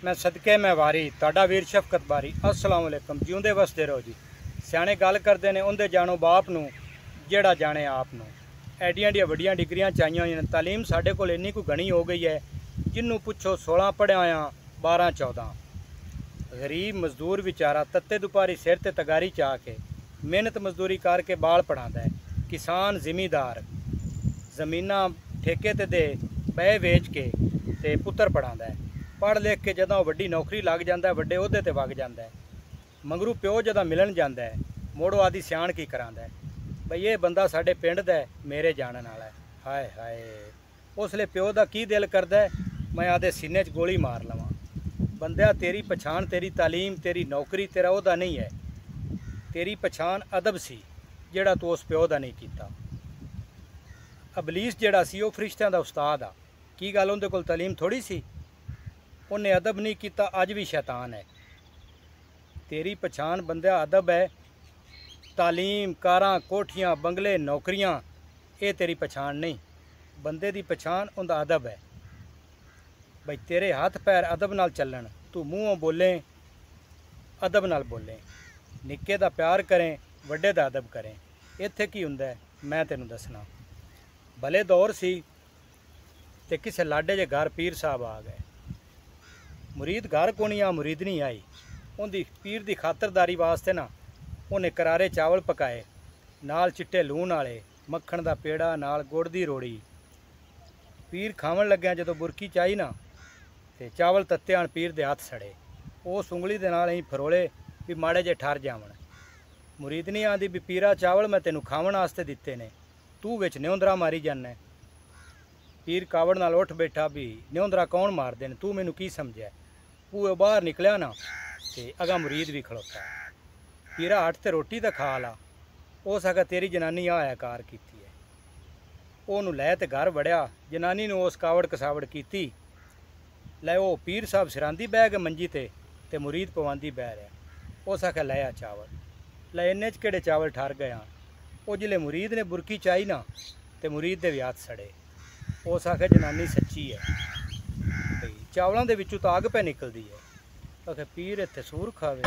मैं सदके मैं वारी ताड़ा वीर शफकत बारी। अस्सलाम वालेकुम। जिउंदे वसदे रहो जी। सियाणे गल करते हैं उनके जानो बाप नूं जेड़ा जाने आप नूं। एडियां एडियां वड्डियां डिग्रियां चाहिए हुई हैं। तालीम साढ़े कोल इन्नी कोई घनी हो गई है, जिन्नू पुछो 16 पढ़िया होया 12-14। गरीब मजदूर बेचारा तत्ते दुपारी सिर ते तगारी चा के मेहनत मजदूरी करके बाल पढ़ाता है। किसान जिमीदार जमीना ठेके ते दे बह वेच के ते पुत्तर पढ़ाता है। पढ़ लिख के जदों वड्डी नौकरी लग जाता है, वड्डे ओहदे ते वग जाता है, मगरू प्यो जदों मिलन जाता है मोड़ो आदि सियाण की करांदा है बई ये बंदा साडे पिंड दा मेरे जानन वाला है। हाय हाय उसले प्यो दा की दिल करदा है मैं आदे सीने च गोली मार लवां। बंदिया तेरी पछाण, तेरी तालीम, तेरी नौकरी तेरा ओहदा नहीं है, तेरी पछाण अदब सी जेड़ा तू उस प्यो दा नहीं कीता। अबलीस जेड़ा सी वो फरिश्तियां दा उस्ताद आ। की गल उहदे कोल तालीम थोड़ी सी, उन्हें अदब नहीं किया, अज भी शैतान है। तेरी पछाण बंदिया अदब है। तालीम कारां कोठियां बंगले नौकरियां ये तेरी पछाण नहीं। बंदे दी पछाण उनका अदब है। बई तेरे हाथ पैर अदब नाल चलन, तू मूँहों बोलें अदब नाल बोलें, निक्के दा प्यार करें वड्डे दा अदब करें। इत्थे की हुंदा है मैं तेनू दसना। भले दौर सी ते किसे लाडे जे घर पीर साहब आ गए। मुरीद घर को नहीं आ, मुरीद नहीं आई। उनकी पीर की खातरदारी वास्ते ना उन्हें करारे चावल पकाए, नाल चिट्टे लूण वाले, मक्खण का पेड़ा, नाल गुड़ की रोड़ी। पीर खावन लग्या जदों बुरकी चाही ना ते चावल तत्ते आन पीर दे हथ सड़े। उस उंगली दे नाल असीं फरोले भी माड़े जे ठर जावन। मुरीद नहीं आंदी भी पीरा चावल मैं तेनू खावन वास्ते दिते ने, तू विच न्योंदरा मारी जाना। पीर कावड़ नाल उठ बैठा भी न्योंदरा कौन मारदे ने, तू मैनू की समझिया। भूए बाहर निकलिया ना ते अगा मुरीद भी खड़ोता। पीरा हट ते रोटी तो खा ला। हो सका तेरी जनानी आ कार की है। ओनू लै ते घर वड़िया, जनानी ने उस कावड़ कसावड़ की। लै वो पीर साहब सिरांदी बह गए मंजी ते मुरीद पवांदी बह रहा। हो सका लैया चावल, लै इन्ने च केड़े चावल ठर गया। वो जिले मुरीद ने बुरकी चाही ना ते मुरीद दे भी हथ सड़े। हो सका जनानी सच्ची है, चावलों के विचों तो अग पे निकलती है। तो पीर इत्थे सूर खावे।